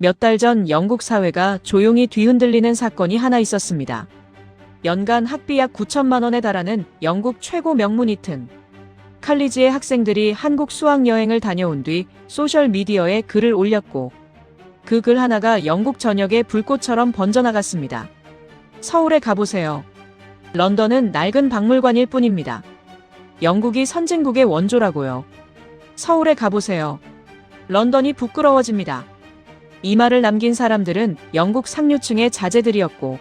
몇 달 전 영국 사회가 조용히 뒤흔들리는 사건이 하나 있었습니다. 연간 학비 약 9천만 원에 달하는 영국 최고 명문 이튼 칼리지의 학생들이 한국 수학여행을 다녀온 뒤 소셜미디어에 글을 올렸고, 그 글 하나가 영국 전역에 불꽃처럼 번져나갔습니다. 서울에 가보세요. 런던은 낡은 박물관일 뿐입니다. 영국이 선진국의 원조라고요. 서울에 가보세요. 런던이 부끄러워집니다. 이 말을 남긴 사람들은 영국 상류층의 자제들이었고,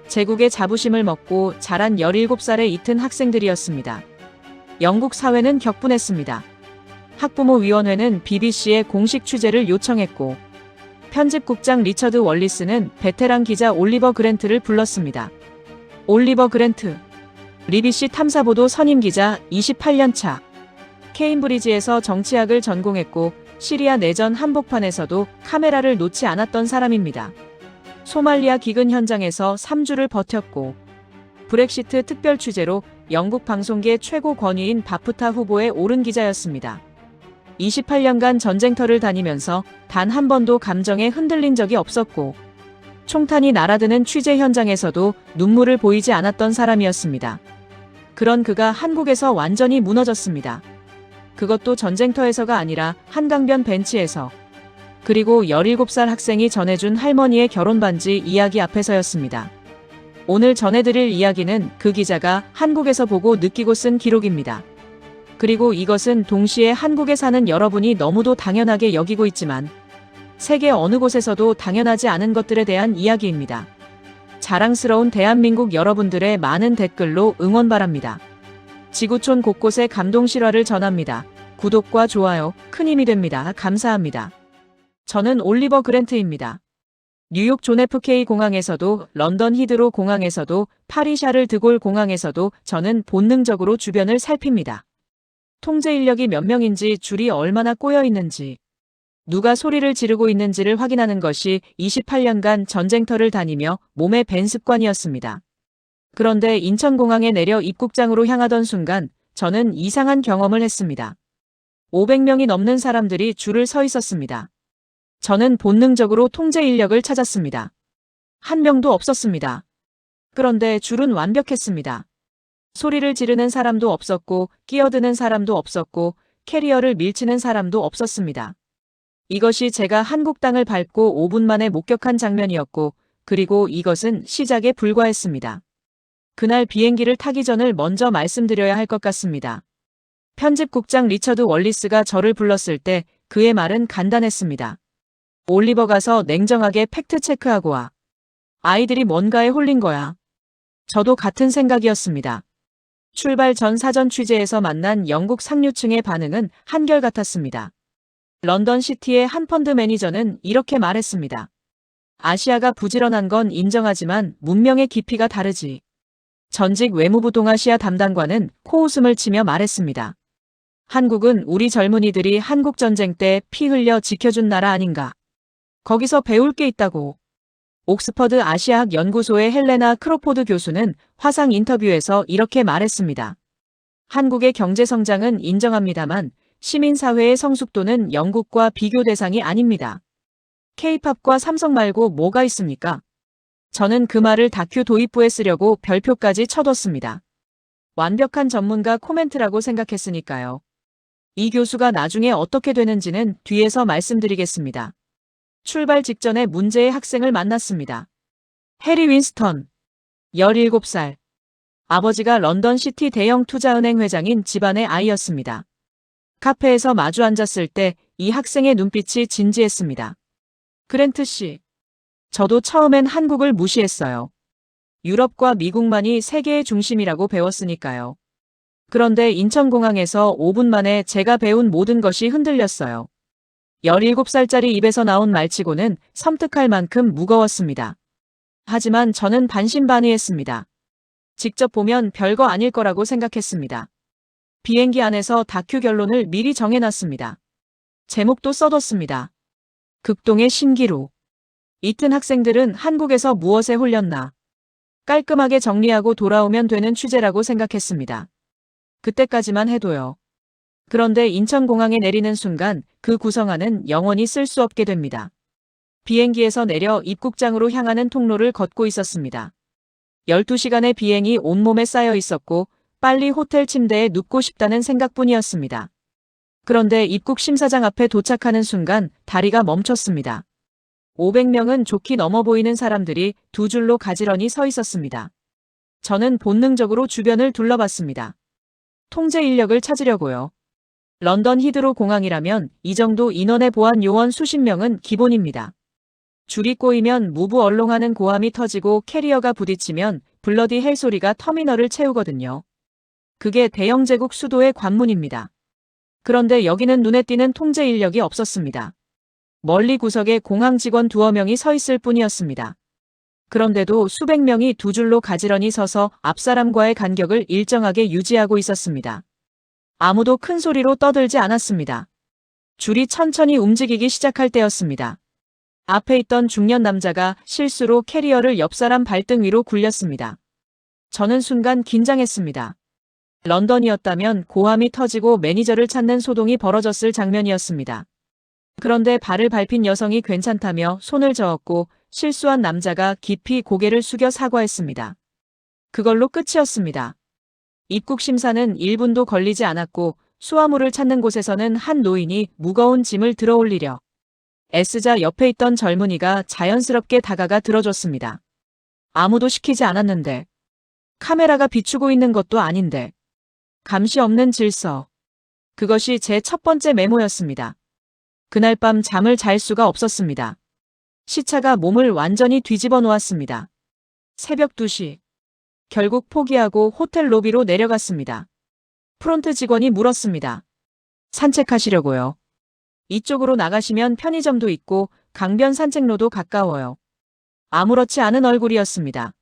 제국의 자부심을 먹고 자란 17살의 이튼 학생들이었습니다. 영국 사회는 격분했습니다. 학부모위원회는 BBC에 공식 취재를 요청했고, 편집국장 리처드 월리스는 베테랑 기자 올리버 그랜트를 불렀습니다. 올리버 그랜트, BBC 탐사보도 선임기자 28년 차. 케임브리지에서 정치학을 전공했고 시리아 내전 한복판에서도 카메라를 놓지 않았던 사람입니다. 소말리아 기근 현장에서 3주를 버텼고, 브렉시트 특별 취재로 영국 방송계 최고 권위인 바프타 후보에 오른 기자였습니다. 28년간 전쟁터를 다니면서 단 한 번도 감정에 흔들린 적이 없었고, 총탄이 날아드는 취재 현장에서도 눈물을 보이지 않았던 사람이었습니다. 그런 그가 한국에서 완전히 무너졌습니다. 그것도 전쟁터에서가 아니라 한강변 벤치에서. 그리고 17살 학생이 전해준 할머니의 결혼 반지 이야기 앞에서였습니다. 오늘 전해드릴 이야기는 그 기자가 한국에서 보고 느끼고 쓴 기록입니다. 그리고 이것은 동시에 한국에 사는 여러분이 너무도 당연하게 여기고 있지만 세계 어느 곳에서도 당연하지 않은 것들에 대한 이야기입니다. 자랑스러운 대한민국 여러분들의 많은 댓글로 응원 바랍니다. 지구촌 곳곳에 감동 실화를 전합니다. 구독과 좋아요 큰 힘이 됩니다. 감사합니다. 저는 올리버 그랜트입니다. 뉴욕 존 FK 공항에서도, 런던 히드로 공항에서도, 파리 샤를 드골 공항에서도 저는 본능적으로 주변을 살핍니다. 통제 인력이 몇 명인지, 줄이 얼마나 꼬여 있는지, 누가 소리를 지르고 있는지를 확인하는 것이 28년간 전쟁터를 다니며 몸에 밴 습관이었습니다. 그런데 인천공항에 내려 입국장으로 향하던 순간 저는 이상한 경험을 했습니다. 500명이 넘는 사람들이 줄을 서 있었습니다. 저는 본능적으로 통제 인력을 찾았습니다. 한 명도 없었습니다. 그런데 줄은 완벽했습니다. 소리를 지르는 사람도 없었고, 끼어드는 사람도 없었고, 캐리어를 밀치는 사람도 없었습니다. 이것이 제가 한국 땅을 밟고 5분 만에 목격한 장면이었고, 그리고 이것은 시작에 불과했습니다. 그날 비행기를 타기 전을 먼저 말씀드려야 할 것 같습니다. 편집국장 리처드 월리스가 저를 불렀을 때 그의 말은 간단했습니다. 올리버, 가서 냉정하게 팩트 체크하고 와. 아이들이 뭔가에 홀린 거야. 저도 같은 생각이었습니다. 출발 전 사전 취재에서 만난 영국 상류층의 반응은 한결같았습니다. 런던 시티의 한 펀드 매니저는 이렇게 말했습니다. 아시아가 부지런한 건 인정하지만 문명의 깊이가 다르지. 전직 외무부 동아시아 담당관은 코웃음을 치며 말했습니다. 한국은 우리 젊은이들이 한국전쟁 때 피 흘려 지켜준 나라 아닌가. 거기서 배울 게 있다고. 옥스퍼드 아시아학 연구소의 헬레나 크로포드 교수는 화상 인터뷰에서 이렇게 말했습니다. 한국의 경제 성장은 인정합니다만 시민사회의 성숙도는 영국과 비교 대상이 아닙니다. K-팝과 삼성 말고 뭐가 있습니까? 저는 그 말을 다큐 도입부에 쓰려고 별표까지 쳐뒀습니다. 완벽한 전문가 코멘트라고 생각했으니까요. 이 교수가 나중에 어떻게 되는지는 뒤에서 말씀드리겠습니다. 출발 직전에 문제의 학생을 만났습니다. 해리 윈스턴, 17살. 아버지가 런던 시티 대형 투자은행 회장인 집안의 아이였습니다. 카페에서 마주 앉았을 때 이 학생의 눈빛이 진지했습니다. 그랜트 씨. 저도 처음엔 한국을 무시했어요. 유럽과 미국만이 세계의 중심이라고 배웠으니까요. 그런데 인천공항에서 5분 만에 제가 배운 모든 것이 흔들렸어요. 17살짜리 입에서 나온 말치고는 섬뜩할 만큼 무거웠습니다. 하지만 저는 반신반의했습니다. 직접 보면 별거 아닐 거라고 생각했습니다. 비행기 안에서 다큐 결론을 미리 정해놨습니다. 제목도 써뒀습니다. 극동의 신기루. 이튼 학생들은 한국에서 무엇에 홀렸나. 깔끔하게 정리하고 돌아오면 되는 취재라고 생각했습니다. 그때까지만 해도요. 그런데 인천공항에 내리는 순간 그 구성안은 영원히 쓸 수 없게 됩니다. 비행기에서 내려 입국장으로 향하는 통로를 걷고 있었습니다. 12시간의 비행이 온몸에 쌓여 있었고 빨리 호텔 침대에 눕고 싶다는 생각뿐이었습니다. 그런데 입국 심사장 앞에 도착하는 순간 다리가 멈췄습니다. 500명은 좋게 넘어 보이는 사람들이 두 줄로 가지런히 서 있었습니다. 저는 본능적으로 주변을 둘러봤습니다. 통제 인력을 찾으려고요. 런던 히드로 공항이라면 이 정도 인원의 보안 요원 수십 명은 기본입니다. 줄이 꼬이면 무브 얼렁하는 고함이 터지고 캐리어가 부딪히면 블러디 헬 소리가 터미널을 채우거든요. 그게 대영 제국 수도의 관문입니다. 그런데 여기는 눈에 띄는 통제 인력이 없었습니다. 멀리 구석에 공항 직원 두어 명이 서 있을 뿐이었습니다. 그런데도 수백 명이 두 줄로 가지런히 서서 앞사람과의 간격을 일정하게 유지하고 있었습니다. 아무도 큰 소리로 떠들지 않았습니다. 줄이 천천히 움직이기 시작할 때였습니다. 앞에 있던 중년 남자가 실수로 캐리어를 옆 사람 발등 위로 굴렸습니다. 저는 순간 긴장했습니다. 런던이었다면 고함이 터지고 매니저를 찾는 소동이 벌어졌을 장면이었습니다. 그런데 발을 밟힌 여성이 괜찮다며 손을 저었고 실수한 남자가 깊이 고개를 숙여 사과했습니다. 그걸로 끝이었습니다. 입국 심사는 1분도 걸리지 않았고 수화물을 찾는 곳에서는 한 노인이 무거운 짐을 들어올리려 S자 옆에 있던 젊은이가 자연스럽게 다가가 들어줬습니다. 아무도 시키지 않았는데, 카메라가 비추고 있는 것도 아닌데, 감시 없는 질서. 그것이 제 첫 번째 메모였습니다. 그날 밤 잠을 잘 수가 없었습니다. 시차가 몸을 완전히 뒤집어 놓았습니다. 새벽 2시. 결국 포기하고 호텔 로비로 내려갔습니다. 프론트 직원이 물었습니다. 산책하시려고요. 이쪽으로 나가시면 편의점도 있고 강변 산책로도 가까워요. 아무렇지 않은 얼굴이었습니다.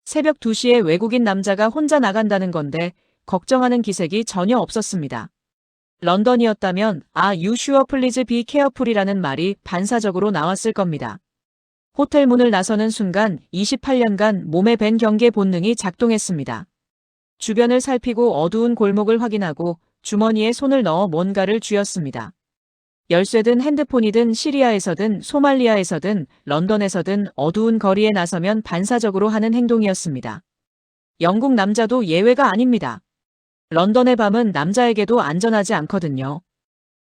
새벽 2시에 외국인 남자가 혼자 나간다는 건데 걱정하는 기색이 전혀 없었습니다. 런던이었다면 you sure please be careful이라는 말이 반사적으로 나왔을 겁니다. 호텔 문을 나서는 순간 28년간 몸에 밴 경계 본능이 작동했습니다. 주변을 살피고 어두운 골목을 확인하고 주머니에 손을 넣어 뭔가를 쥐었습니다. 열쇠든 핸드폰이든 시리아에서든 소말리아에서든 런던에서든 어두운 거리에 나서면 반사적으로 하는 행동이었습니다. 영국 남자도 예외가 아닙니다. 런던의 밤은 남자에게도 안전하지 않거든요.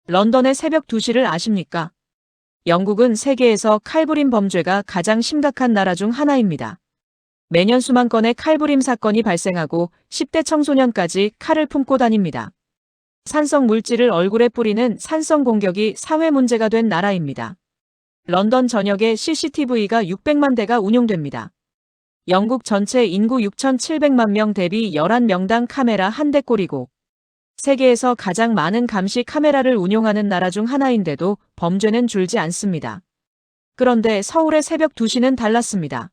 런던의 새벽 2시를 아십니까? 영국은 세계에서 칼부림 범죄가 가장 심각한 나라 중 하나입니다. 매년 수만 건의 칼부림 사건이 발생하고 10대 청소년까지 칼을 품고 다닙니다. 산성 물질을 얼굴에 뿌리는 산성 공격이 사회 문제가 된 나라입니다. 런던 전역에 CCTV가 600만 대가 운용됩니다. 영국 전체 인구 6,700만 명 대비 11명당 카메라 한 대꼴이고 세계에서 가장 많은 감시 카메라를 운용하는 나라 중 하나인데도 범죄는 줄지 않습니다. 그런데 서울의 새벽 2시는 달랐습니다.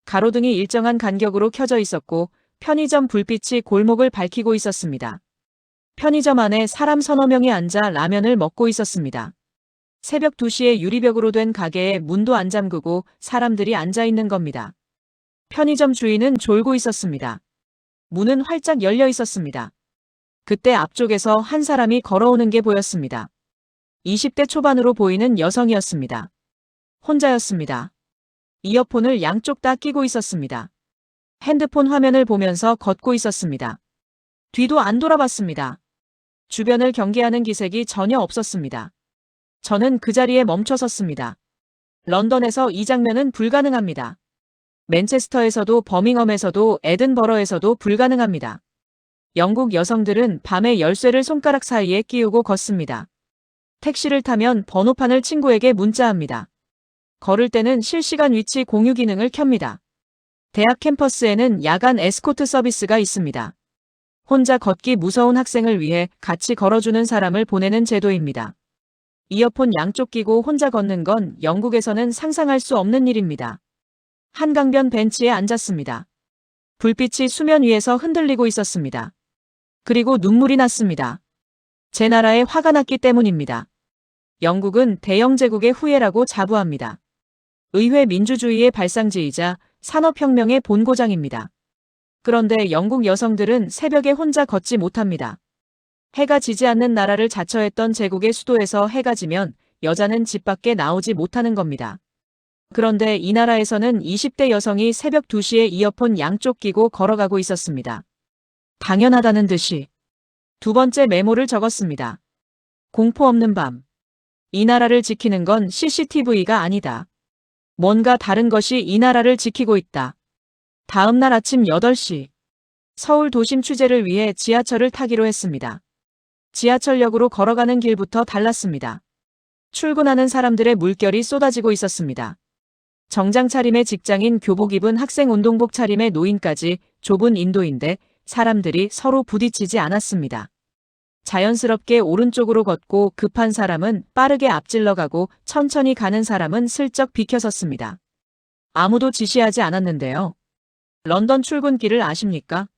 가로등이 일정한 간격으로 켜져 있었고 편의점 불빛이 골목을 밝히고 있었습니다. 편의점 안에 사람 서너 명이 앉아 라면을 먹고 있었습니다. 새벽 2시에 유리벽으로 된 가게에 문도 안 잠그고 사람들이 앉아 있는 겁니다. 편의점 주인은 졸고 있었습니다. 문은 활짝 열려 있었습니다. 그때 앞쪽에서 한 사람이 걸어오는 게 보였습니다. 20대 초반으로 보이는 여성이었습니다. 혼자였습니다. 이어폰을 양쪽 다 끼고 있었습니다. 핸드폰 화면을 보면서 걷고 있었습니다. 뒤도 안 돌아봤습니다. 주변을 경계하는 기색이 전혀 없었습니다. 저는 그 자리에 멈춰 섰습니다. 런던에서 이 장면은 불가능합니다. 맨체스터에서도 버밍엄에서도 에든버러에서도 불가능합니다. 영국 여성들은 밤에 열쇠를 손가락 사이에 끼우고 걷습니다. 택시를 타면 번호판을 친구에게 문자합니다. 걸을 때는 실시간 위치 공유 기능을 켭니다. 대학 캠퍼스에는 야간 에스코트 서비스가 있습니다. 혼자 걷기 무서운 학생을 위해 같이 걸어주는 사람을 보내는 제도입니다. 이어폰 양쪽 끼고 혼자 걷는 건 영국에서는 상상할 수 없는 일입니다. 한강변 벤치에 앉았습니다. 불빛이 수면 위에서 흔들리고 있었습니다. 그리고 눈물이 났습니다. 제 나라에 화가 났기 때문입니다. 영국은 대영 제국의 후예라고 자부합니다. 의회 민주주의의 발상지이자 산업혁명의 본고장입니다. 그런데 영국 여성들은 새벽에 혼자 걷지 못합니다. 해가 지지 않는 나라를 자처했던 제국의 수도에서 해가 지면 여자는 집 밖에 나오지 못하는 겁니다. 그런데 이 나라에서는 20대 여성이 새벽 2시에 이어폰 양쪽 끼고 걸어가고 있었습니다. 당연하다는 듯이 두 번째 메모를 적었습니다. 공포 없는 밤. 이 나라를 지키는 건 CCTV가 아니다. 뭔가 다른 것이 이 나라를 지키고 있다. 다음 날 아침 8시. 서울 도심 취재를 위해 지하철을 타기로 했습니다. 지하철역으로 걸어가는 길부터 달랐습니다. 출근하는 사람들의 물결이 쏟아지고 있었습니다. 정장 차림의 직장인, 교복 입은 학생, 운동복 차림의 노인까지 좁은 인도인데 사람들이 서로 부딪히지 않았습니다. 자연스럽게 오른쪽으로 걷고 급한 사람은 빠르게 앞질러 가고 천천히 가는 사람은 슬쩍 비켜섰습니다. 아무도 지시하지 않았는데요. 런던 출근길을 아십니까?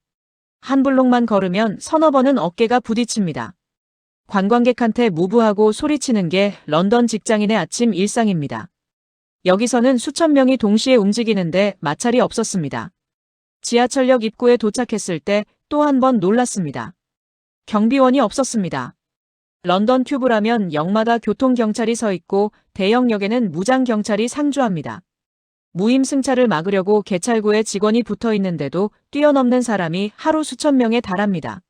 한 블록만 걸으면 서너 번은 어깨가 부딪힙니다. 관광객한테 무브하고 소리치는 게 런던 직장인의 아침 일상입니다. 여기서는 수천 명이 동시에 움직이는데 마찰이 없었습니다. 지하철역 입구에 도착했을 때 또 한 번 놀랐습니다. 경비원이 없었습니다. 런던 튜브라면 역마다 교통경찰이 서 있고 대형역에는 무장경찰이 상주합니다. 무임승차를 막으려고 개찰구에 직원이 붙어 있는데도 뛰어넘는 사람이 하루 수천 명에 달합니다.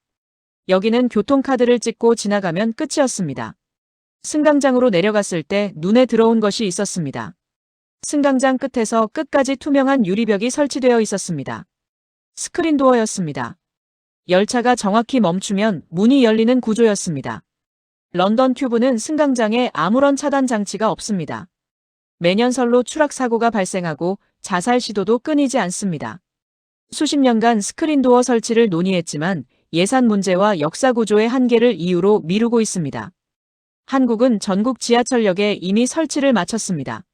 여기는 교통카드를 찍고 지나가면 끝이었습니다. 승강장으로 내려갔을 때 눈에 들어온 것이 있었습니다. 승강장 끝에서 끝까지 투명한 유리벽이 설치되어 있었습니다. 스크린도어였습니다. 열차가 정확히 멈추면 문이 열리는 구조였습니다. 런던 튜브는 승강장에 아무런 차단 장치가 없습니다. 매년 설로 추락 사고가 발생하고 자살 시도도 끊이지 않습니다. 수십 년간 스크린도어 설치를 논의했지만 예산 문제와 역사 구조의 한계를 이유로 미루고 있습니다. 한국은 전국 지하철역에 이미 설치를 마쳤습니다.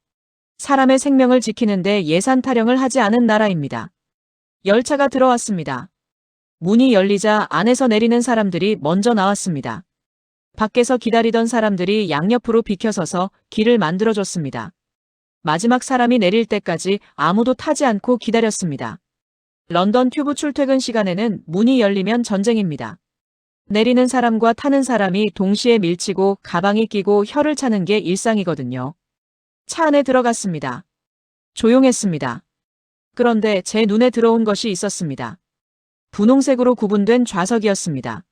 사람의 생명을 지키는데 예산 타령을 하지 않은 나라입니다. 열차가 들어왔습니다. 문이 열리자 안에서 내리는 사람들이 먼저 나왔습니다. 밖에서 기다리던 사람들이 양옆으로 비켜서서 길을 만들어줬습니다. 마지막 사람이 내릴 때까지 아무도 타지 않고 기다렸습니다. 런던 튜브 출퇴근 시간에는 문이 열리면 전쟁입니다. 내리는 사람과 타는 사람이 동시에 밀치고 가방이 끼고 혀를 차는 게 일상이거든요. 차 안에 들어갔습니다. 조용했습니다. 그런데 제 눈에 들어온 것이 있었습니다. 분홍색으로 구분된 좌석이었습니다.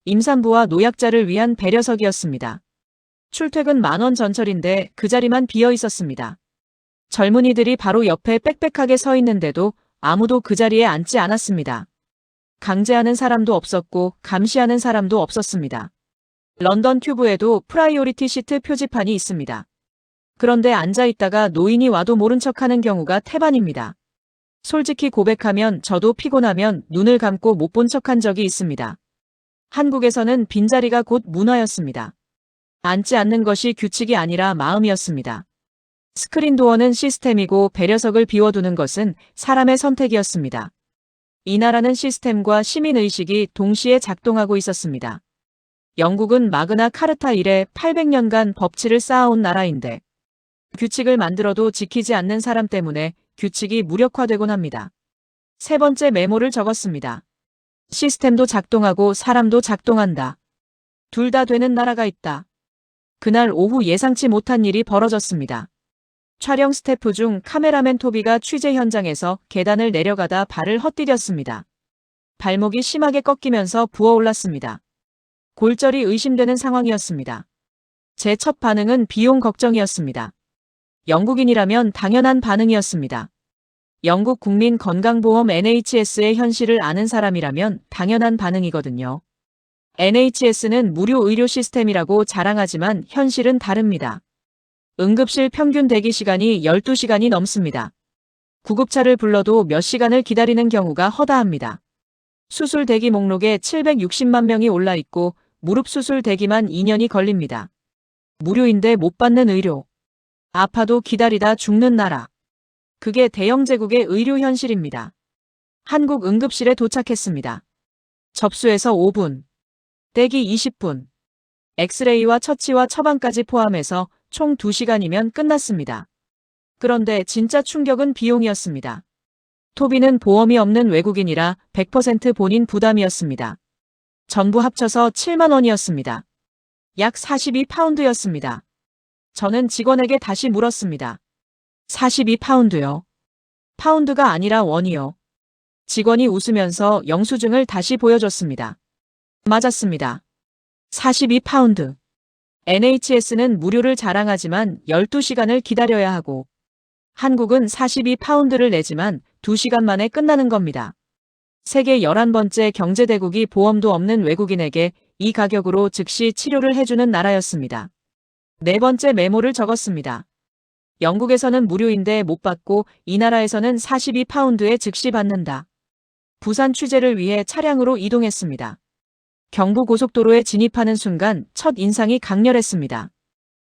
임산부와 노약자를 위한 배려석이었습니다. 출퇴근 만원 전철인데 그 자리만 비어 있었습니다. 젊은이들이 바로 옆에 빽빽하게 서 있는데도 아무도 그 자리에 앉지 않았습니다. 강제하는 사람도 없었고 감시하는 사람도 없었습니다. 런던 튜브에도 프라이오리티 시트 표지판이 있습니다. 그런데 앉아있다가 노인이 와도 모른 척하는 경우가 태반입니다. 솔직히 고백하면 저도 피곤하면 눈을 감고 못 본 척한 적이 있습니다. 한국에서는 빈자리가 곧 문화였습니다. 앉지 않는 것이 규칙이 아니라 마음이었습니다. 스크린도어는 시스템이고 배려석을 비워두는 것은 사람의 선택이었습니다. 이 나라는 시스템과 시민의식이 동시에 작동하고 있었습니다. 영국은 마그나 카르타 이래 800년간 법치를 쌓아온 나라인데 규칙을 만들어도 지키지 않는 사람 때문에 규칙이 무력화되곤 합니다. 세 번째 메모를 적었습니다. 시스템도 작동하고 사람도 작동한다. 둘 다 되는 나라가 있다. 그날 오후 예상치 못한 일이 벌어졌습니다. 촬영 스태프 중 카메라맨 토비가 취재 현장에서 계단을 내려가다 발을 헛디뎠습니다. 발목이 심하게 꺾이면서 부어올랐습니다. 골절이 의심되는 상황이었습니다. 제 첫 반응은 비용 걱정이었습니다. 영국인이라면 당연한 반응이었습니다. 영국 국민건강보험 NHS의 현실을 아는 사람이라면 당연한 반응이거든요. NHS는 무료 의료 시스템이라고 자랑하지만 현실은 다릅니다. 응급실 평균 대기 시간이 12시간이 넘습니다. 구급차를 불러도 몇 시간을 기다리는 경우가 허다합니다. 수술 대기 목록에 760만 명이 올라 있고 무릎 수술 대기만 2년이 걸립니다. 무료인데 못 받는 의료. 아파도 기다리다 죽는 나라. 그게 대영제국의 의료 현실입니다. 한국 응급실에 도착했습니다. 접수해서 5분. 대기 20분. 엑스레이와 처치와 처방까지 포함해서 총 2시간이면 끝났습니다. 그런데 진짜 충격은 비용이었습니다. 토비는 보험이 없는 외국인이라 100% 본인 부담이었습니다. 전부 합쳐서 7만 원이었습니다. 약 42파운드였습니다. 저는 직원에게 다시 물었습니다. 42파운드요. 파운드가 아니라 원이요. 직원이 웃으면서 영수증을 다시 보여줬습니다. 맞았습니다. 42파운드. NHS는 무료를 자랑하지만 12시간을 기다려야 하고 한국은 42파운드를 내지만 2시간 만에 끝나는 겁니다. 세계 11번째 경제대국이 보험도 없는 외국인에게 이 가격으로 즉시 치료를 해주는 나라였습니다. 네 번째 메모를 적었습니다. 영국에서는 무료인데 못 받고 이 나라에서는 42파운드에 즉시 받는다. 부산 취재를 위해 차량으로 이동했습니다. 경부고속도로에 진입하는 순간 첫 인상이 강렬했습니다.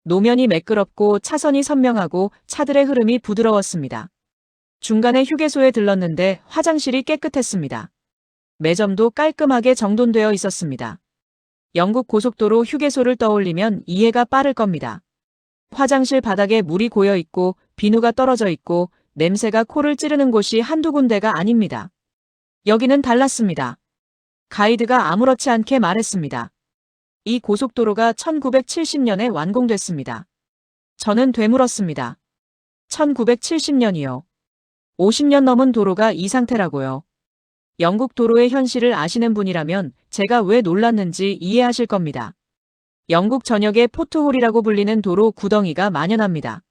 노면이 매끄럽고 차선이 선명하고 차들의 흐름이 부드러웠습니다. 중간에 휴게소에 들렀는데 화장실이 깨끗했습니다. 매점도 깔끔하게 정돈되어 있었습니다. 영국 고속도로 휴게소를 떠올리면 이해가 빠를 겁니다. 화장실 바닥에 물이 고여 있고 비누가 떨어져 있고 냄새가 코를 찌르는 곳이 한두 군데가 아닙니다. 여기는 달랐습니다. 가이드가 아무렇지 않게 말했습니다. 이 고속도로가 1970년에 완공됐습니다. 저는 되물었습니다. 1970년이요. 50년 넘은 도로가 이 상태라고요. 영국 도로의 현실을 아시는 분이라면 제가 왜 놀랐는지 이해하실 겁니다. 영국 전역에 포트홀이라고 불리는 도로 구덩이가 만연합니다.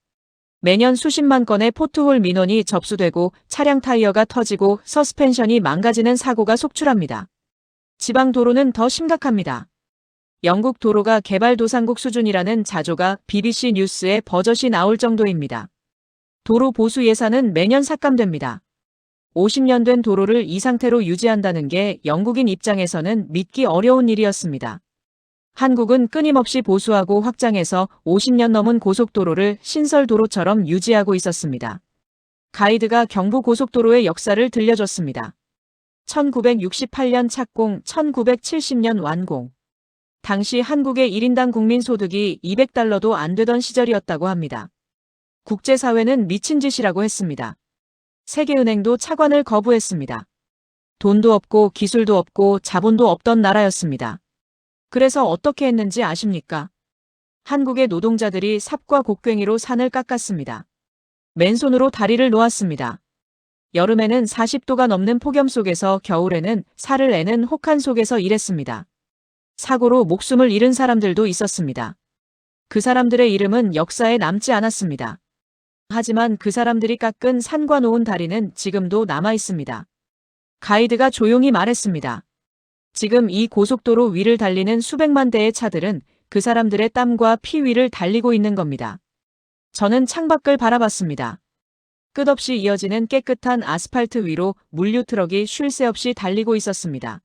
매년 수십만 건의 포트홀 민원이 접수되고 차량 타이어가 터지고 서스펜션이 망가지는 사고가 속출합니다. 지방 도로는 더 심각합니다. 영국 도로가 개발도상국 수준이라는 자조가 BBC 뉴스에 버젓이 나올 정도입니다. 도로 보수 예산은 매년 삭감됩니다. 50년 된 도로를 이 상태로 유지한다는 게 영국인 입장에서는 믿기 어려운 일이었습니다. 한국은 끊임없이 보수하고 확장해서 50년 넘은 고속도로를 신설도로처럼 유지하고 있었습니다. 가이드가 경부고속도로의 역사를 들려줬습니다. 1968년 착공, 1970년 완공. 당시 한국의 1인당 국민소득이 200달러도 안 되던 시절이었다고 합니다. 국제사회는 미친 짓이라고 했습니다. 세계은행도 차관을 거부했습니다. 돈도 없고 기술도 없고 자본도 없던 나라였습니다. 그래서 어떻게 했는지 아십니까? 한국의 노동자들이 삽과 곡괭이로 산을 깎았습니다. 맨손으로 다리를 놓았습니다. 여름에는 40도가 넘는 폭염 속에서 겨울에는 살을 애는 혹한 속에서 일했습니다. 사고로 목숨을 잃은 사람들도 있었습니다. 그 사람들의 이름은 역사에 남지 않았습니다. 하지만 그 사람들이 깎은 산과 놓은 다리는 지금도 남아 있습니다. 가이드가 조용히 말했습니다. 지금 이 고속도로 위를 달리는 수백만 대의 차들은 그 사람들의 땀과 피 위를 달리고 있는 겁니다. 저는 창밖을 바라봤습니다. 끝없이 이어지는 깨끗한 아스팔트 위로 물류 트럭이 쉴 새 없이 달리고 있었습니다.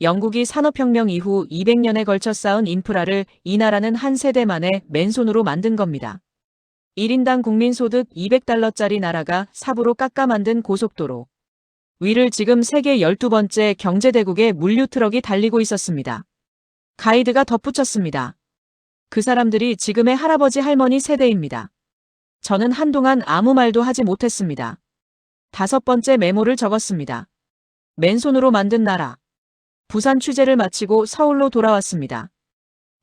영국이 산업혁명 이후 200년에 걸쳐 쌓은 인프라를 이 나라는 한 세대 만에 맨손으로 만든 겁니다. 1인당 국민소득 200달러짜리 나라가 삽으로 깎아 만든 고속도로. 위를 지금 세계 12번째 경제대국의 물류 트럭이 달리고 있었습니다. 가이드가 덧붙였습니다. 그 사람들이 지금의 할아버지 할머니 세대입니다. 저는 한동안 아무 말도 하지 못했습니다. 5번째 메모를 적었습니다. 맨손으로 만든 나라. 부산 취재를 마치고 서울로 돌아왔습니다.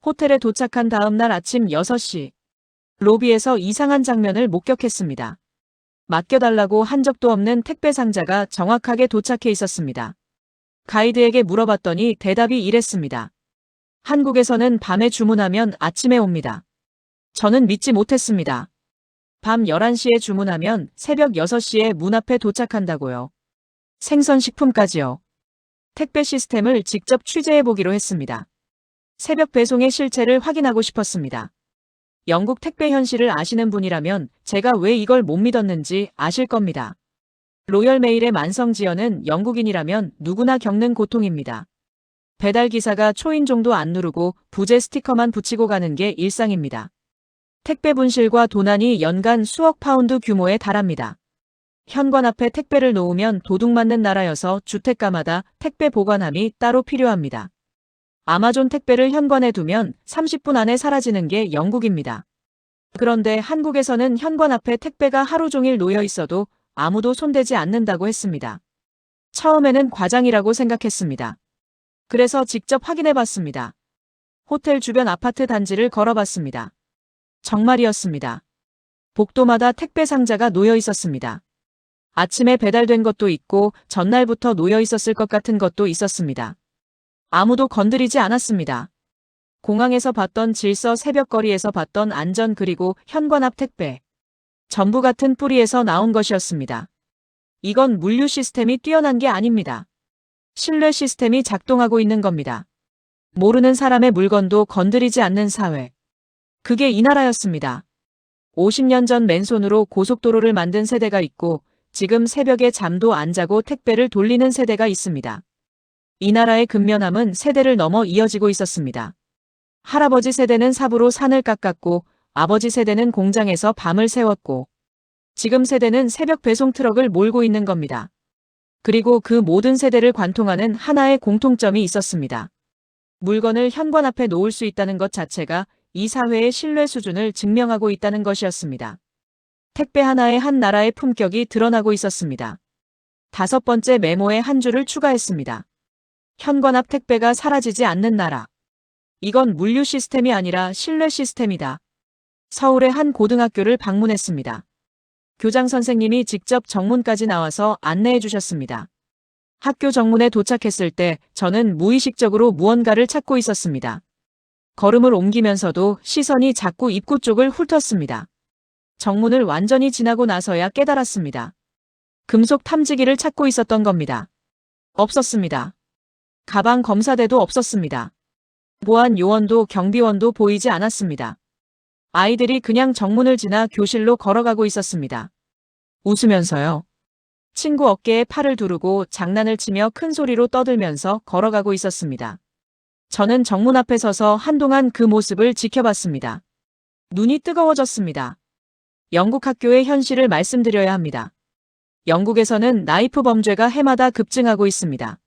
호텔에 도착한 다음 날 아침 6시. 로비에서 이상한 장면을 목격했습니다. 맡겨달라고 한 적도 없는 택배 상자가 정확하게 도착해 있었습니다. 가이드에게 물어봤더니 대답이 이랬습니다. 한국에서는 밤에 주문하면 아침에 옵니다. 저는 믿지 못했습니다. 밤 11시에 주문하면 새벽 6시에 문 앞에 도착한다고요. 생선식품까지요. 택배 시스템을 직접 취재해보기로 했습니다. 새벽 배송의 실체를 확인하고 싶었습니다. 영국 택배 현실을 아시는 분이라면 제가 왜 이걸 못 믿었는지 아실 겁니다. 로열메일의 만성지연은 영국인이라면 누구나 겪는 고통입니다. 배달기사가 초인종도 안 누르고 부재 스티커만 붙이고 가는 게 일상입니다. 택배 분실과 도난이 연간 수억 파운드 규모에 달합니다. 현관 앞에 택배를 놓으면 도둑 맞는 나라여서 주택가마다 택배 보관함이 따로 필요합니다. 아마존 택배를 현관에 두면 30분 안에 사라지는 게 영국입니다. 그런데 한국에서는 현관 앞에 택배가 하루 종일 놓여 있어도 아무도 손대지 않는다고 했습니다. 처음에는 과장이라고 생각했습니다. 그래서 직접 확인해 봤습니다. 호텔 주변 아파트 단지를 걸어봤습니다. 정말이었습니다. 복도마다 택배 상자가 놓여 있었습니다. 아침에 배달된 것도 있고 전날부터 놓여 있었을 것 같은 것도 있었습니다. 아무도 건드리지 않았습니다. 공항에서 봤던 질서, 새벽거리에서 봤던 안전, 그리고 현관 앞 택배. 전부 같은 뿌리에서 나온 것이었습니다. 이건 물류 시스템이 뛰어난 게 아닙니다. 신뢰 시스템이 작동하고 있는 겁니다. 모르는 사람의 물건도 건드리지 않는 사회. 그게 이 나라였습니다. 50년 전 맨손으로 고속도로를 만든 세대가 있고 지금 새벽에 잠도 안 자고 택배를 돌리는 세대가 있습니다. 이 나라의 근면함은 세대를 넘어 이어지고 있었습니다. 할아버지 세대는 삽으로 산을 깎았고 아버지 세대는 공장에서 밤을 새웠고 지금 세대는 새벽 배송 트럭을 몰고 있는 겁니다. 그리고 그 모든 세대를 관통하는 하나의 공통점이 있었습니다. 물건을 현관 앞에 놓을 수 있다는 것 자체가 이 사회의 신뢰 수준을 증명하고 있다는 것이었습니다. 택배 하나에 한 나라의 품격이 드러나고 있었습니다. 5번째 메모에 한 줄을 추가했습니다. 현관 앞 택배가 사라지지 않는 나라. 이건 물류 시스템이 아니라 신뢰 시스템이다. 서울의 한 고등학교를 방문했습니다. 교장 선생님이 직접 정문까지 나와서 안내해 주셨습니다. 학교 정문에 도착했을 때 저는 무의식적으로 무언가를 찾고 있었습니다. 걸음을 옮기면서도 시선이 자꾸 입구 쪽을 훑었습니다. 정문을 완전히 지나고 나서야 깨달았습니다. 금속 탐지기를 찾고 있었던 겁니다. 없었습니다. 가방 검사대도 없었습니다. 보안 요원도 경비원도 보이지 않았습니다. 아이들이 그냥 정문을 지나 교실로 걸어가고 있었습니다. 웃으면서요. 친구 어깨에 팔을 두르고 장난을 치며 큰 소리로 떠들면서 걸어가고 있었습니다. 저는 정문 앞에 서서 한동안 그 모습을 지켜봤습니다. 눈이 뜨거워졌습니다. 영국 학교의 현실을 말씀드려야 합니다. 영국에서는 나이프 범죄가 해마다 급증하고 있습니다.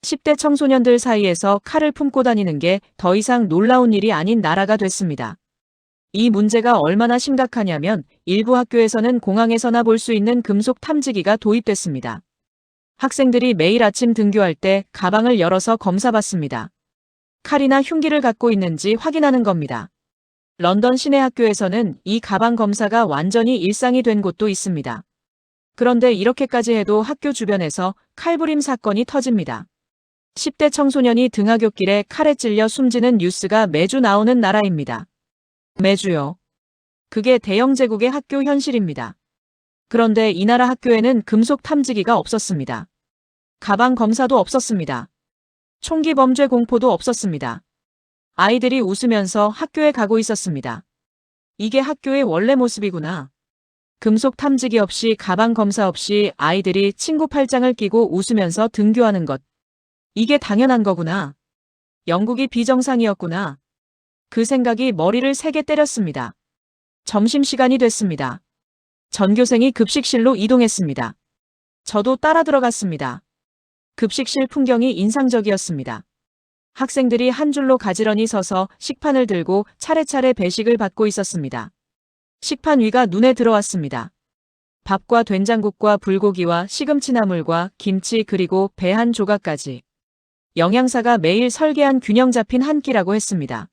10대 청소년들 사이에서 칼을 품고 다니는 게 더 이상 놀라운 일이 아닌 나라가 됐습니다. 이 문제가 얼마나 심각하냐면 일부 학교에서는 공항에서나 볼 수 있는 금속 탐지기가 도입됐습니다. 학생들이 매일 아침 등교할 때 가방을 열어서 검사받습니다. 칼이나 흉기를 갖고 있는지 확인하는 겁니다. 런던 시내 학교에서는 이 가방 검사가 완전히 일상이 된 곳도 있습니다. 그런데 이렇게까지 해도 학교 주변에서 칼부림 사건이 터집니다. 10대 청소년이 등하굣길에 칼에 찔려 숨지는 뉴스가 매주 나오는 나라입니다. 매주요. 그게 대영 제국의 학교 현실입니다. 그런데 이 나라 학교에는 금속 탐지기가 없었습니다. 가방 검사도 없었습니다. 총기 범죄 공포도 없었습니다. 아이들이 웃으면서 학교에 가고 있었습니다. 이게 학교의 원래 모습이구나. 금속 탐지기 없이 가방 검사 없이 아이들이 친구 팔짱을 끼고 웃으면서 등교하는 것. 이게 당연한 거구나. 영국이 비정상이었구나. 그 생각이 머리를 세게 때렸습니다. 점심시간이 됐습니다. 전교생이 급식실로 이동했습니다. 저도 따라 들어갔습니다. 급식실 풍경이 인상적이었습니다. 학생들이 한 줄로 가지런히 서서 식판을 들고 차례차례 배식을 받고 있었습니다. 식판 위가 눈에 들어왔습니다. 밥과 된장국과 불고기와 시금치나물과 김치 그리고 배 한 조각까지. 영양사가 매일 설계한 균형 잡힌 한 끼라고 했습니다.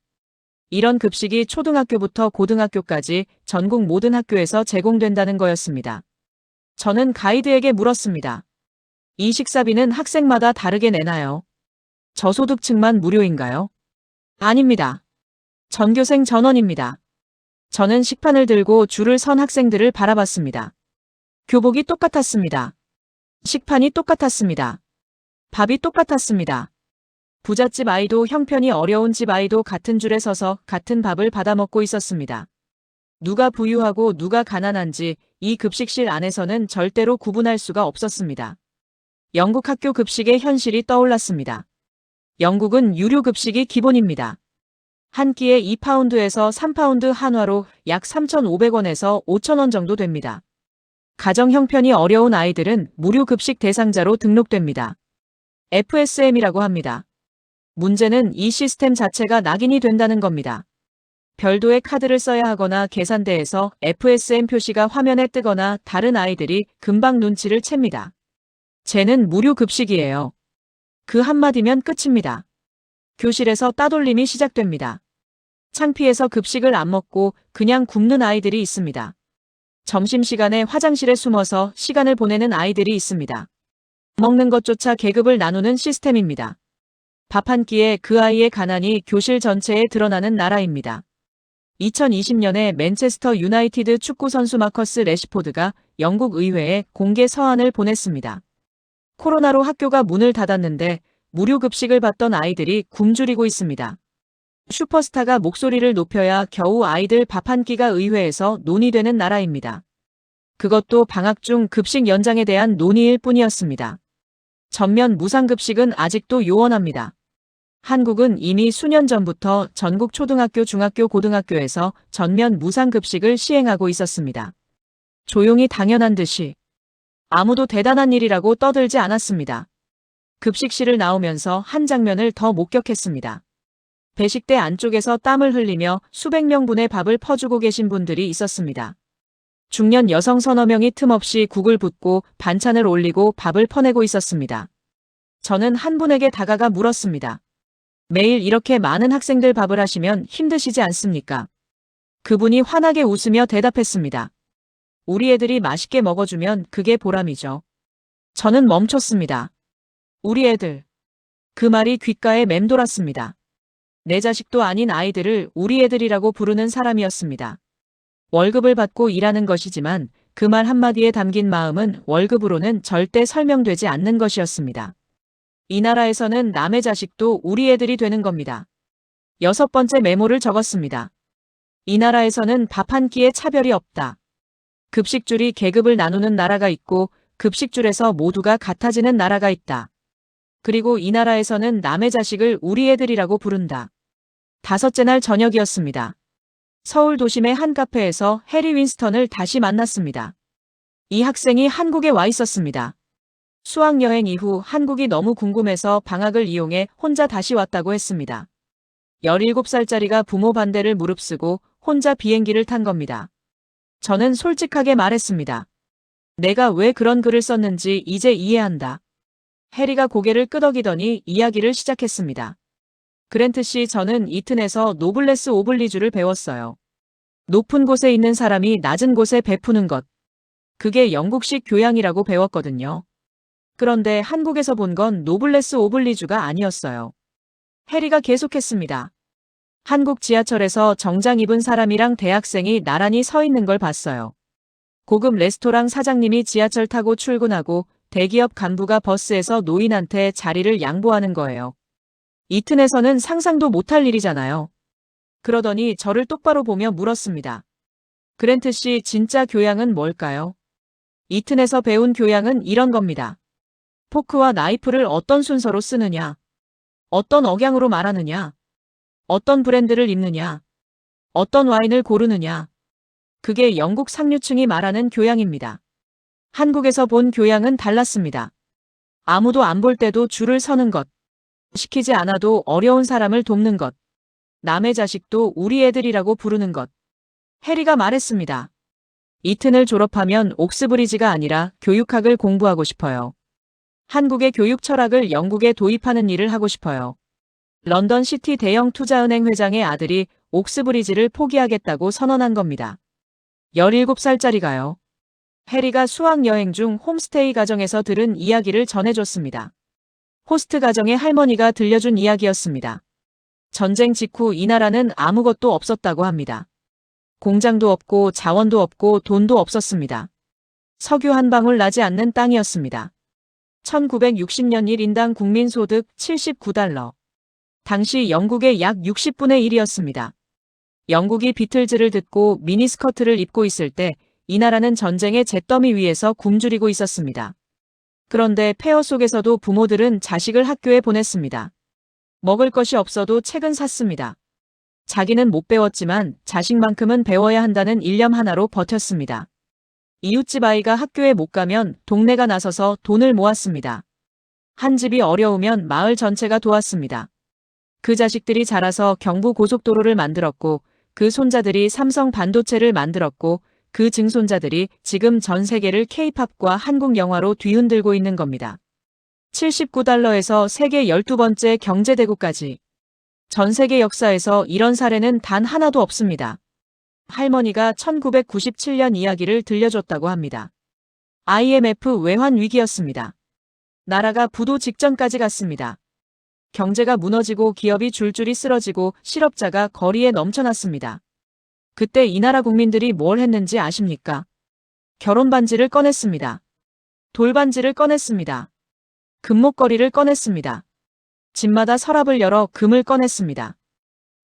이런 급식이 초등학교부터 고등학교까지 전국 모든 학교에서 제공된다는 거였습니다. 저는 가이드에게 물었습니다. 이 식사비는 학생마다 다르게 내나요? 저소득층만 무료인가요? 아닙니다. 전교생 전원입니다. 저는 식판을 들고 줄을 선 학생들을 바라봤습니다. 교복이 똑같았습니다. 식판이 똑같았습니다. 밥이 똑같았습니다. 부잣집 아이도 형편이 어려운 집 아이도 같은 줄에 서서 같은 밥을 받아 먹고 있었습니다. 누가 부유하고 누가 가난한지 이 급식실 안에서는 절대로 구분할 수가 없었습니다. 영국 학교 급식의 현실이 떠올랐습니다. 영국은 유료 급식이 기본입니다. 한 끼에 2파운드에서 3파운드 한화로 약 3,500원에서 5,000원 정도 됩니다. 가정 형편이 어려운 아이들은 무료 급식 대상자로 등록됩니다. FSM이라고 합니다. 문제는 이 시스템 자체가 낙인이 된다는 겁니다. 별도의 카드를 써야 하거나 계산대에서 FSM 표시가 화면에 뜨거나 다른 아이들이 금방 눈치를 챕니다. 쟤는 무료 급식이에요. 그 한마디면 끝입니다. 교실에서 따돌림이 시작됩니다. 창피해서 급식을 안 먹고 그냥 굶는 아이들이 있습니다. 점심시간에 화장실에 숨어서 시간을 보내는 아이들이 있습니다. 먹는 것조차 계급을 나누는 시스템입니다. 밥 한 끼에 그 아이의 가난이 교실 전체에 드러나는 나라입니다. 2020년에 맨체스터 유나이티드 축구선수 마커스 레시포드가 영국 의회에 공개 서한을 보냈습니다. 코로나로 학교가 문을 닫았는데 무료 급식을 받던 아이들이 굶주리고 있습니다. 슈퍼스타가 목소리를 높여야 겨우 아이들 밥 한 끼가 의회에서 논의되는 나라입니다. 그것도 방학 중 급식 연장에 대한 논의일 뿐이었습니다. 전면 무상급식은 아직도 요원합니다. 한국은 이미 수년 전부터 전국 초등학교, 중학교, 고등학교에서 전면 무상급식을 시행하고 있었습니다. 조용히 당연한 듯이 아무도 대단한 일이라고 떠들지 않았습니다. 급식실을 나오면서 한 장면을 더 목격했습니다. 배식대 안쪽에서 땀을 흘리며 수백 명분의 밥을 퍼주고 계신 분들이 있었습니다. 중년 여성 서너 명이 틈없이 국을 붓고 반찬을 올리고 밥을 퍼내고 있었습니다. 저는 한 분에게 다가가 물었습니다. 매일 이렇게 많은 학생들 밥을 하시면 힘드시지 않습니까? 그분이 환하게 웃으며 대답했습니다. 우리 애들이 맛있게 먹어주면 그게 보람이죠. 저는 멈췄습니다. 우리 애들. 그 말이 귓가에 맴돌았습니다. 내 자식도 아닌 아이들을 우리 애들이라고 부르는 사람이었습니다. 월급을 받고 일하는 것이지만 그 말 한마디에 담긴 마음은 월급으로는 절대 설명되지 않는 것이었습니다. 이 나라에서는 남의 자식도 우리 애들이 되는 겁니다. 6번째 메모를 적었습니다. 이 나라에서는 밥 한 끼에 차별이 없다. 급식줄이 계급을 나누는 나라가 있고 급식줄에서 모두가 같아지는 나라가 있다. 그리고 이 나라에서는 남의 자식을 우리 애들이라고 부른다. 5째 날 저녁이었습니다. 서울 도심의 한 카페에서 해리 윈스턴을 다시 만났습니다. 이 학생이 한국에 와 있었습니다. 수학여행 이후 한국이 너무 궁금해서 방학을 이용해 혼자 다시 왔다고 했습니다. 17살짜리가 부모 반대를 무릅쓰고 혼자 비행기를 탄 겁니다. 저는 솔직하게 말했습니다. 내가 왜 그런 글을 썼는지 이제 이해한다. 해리가 고개를 끄덕이더니 이야기를 시작했습니다. 그랜트 씨, 저는 이튼에서 노블레스 오블리주를 배웠어요. 높은 곳에 있는 사람이 낮은 곳에 베푸는 것. 그게 영국식 교양이라고 배웠거든요. 그런데 한국에서 본 건 노블레스 오블리주가 아니었어요. 해리가 계속했습니다. 한국 지하철에서 정장 입은 사람이랑 대학생이 나란히 서 있는 걸 봤어요. 고급 레스토랑 사장님이 지하철 타고 출근하고 대기업 간부가 버스에서 노인한테 자리를 양보하는 거예요. 이튼에서는 상상도 못할 일이잖아요. 그러더니 저를 똑바로 보며 물었습니다. 그랜트 씨, 진짜 교양은 뭘까요? 이튼에서 배운 교양은 이런 겁니다. 포크와 나이프를 어떤 순서로 쓰느냐, 어떤 억양으로 말하느냐, 어떤 브랜드를 입느냐, 어떤 와인을 고르느냐. 그게 영국 상류층이 말하는 교양입니다. 한국에서 본 교양은 달랐습니다. 아무도 안 볼 때도 줄을 서는 것. 시키지 않아도 어려운 사람을 돕는 것. 남의 자식도 우리 애들이라고 부르는 것. 해리가 말했습니다. 이튼을 졸업하면 옥스브리지가 아니라 교육학을 공부하고 싶어요. 한국의 교육 철학을 영국에 도입하는 일을 하고 싶어요. 런던 시티 대형 투자은행 회장의 아들이 옥스브리지를 포기하겠다고 선언한 겁니다. 17살짜리가요. 해리가 수학여행 중 홈스테이 가정에서 들은 이야기를 전해줬습니다. 호스트 가정의 할머니가 들려준 이야기였습니다. 전쟁 직후 이 나라는 아무것도 없었다고 합니다. 공장도 없고 자원도 없고 돈도 없었습니다. 석유 한 방울 나지 않는 땅이었습니다. 1960년 1인당 국민소득 79달러. 당시 영국의 약 60분의 1이었습니다. 영국이 비틀즈를 듣고 미니스커트를 입고 있을 때 이 나라는 전쟁의 잿더미 위에서 굶주리고 있었습니다. 그런데 폐허 속에서도 부모들은 자식을 학교에 보냈습니다. 먹을 것이 없어도 책은 샀습니다. 자기는 못 배웠지만 자식만큼은 배워야 한다는 일념 하나로 버텼습니다. 이웃집 아이가 학교에 못 가면 동네가 나서서 돈을 모았습니다. 한 집이 어려우면 마을 전체가 도왔습니다. 그 자식들이 자라서 경부 고속도로를 만들었고 그 손자들이 삼성 반도체를 만들었고 그 증손자들이 지금 전 세계를 K-팝과 한국 영화로 뒤흔들고 있는 겁니다. 79달러에서 세계 12번째 경제대국까지. 전 세계 역사에서 이런 사례는 단 하나도 없습니다. 할머니가 1997년 이야기를 들려줬다고 합니다. IMF 외환 위기였습니다. 나라가 부도 직전까지 갔습니다. 경제가 무너지고 기업이 줄줄이 쓰러지고 실업자가 거리에 넘쳐났습니다. 그때 이 나라 국민들이 뭘 했는지 아십니까? 결혼 반지를 꺼냈습니다. 돌반지를 꺼냈습니다. 금목걸이를 꺼냈습니다. 집마다 서랍을 열어 금을 꺼냈습니다.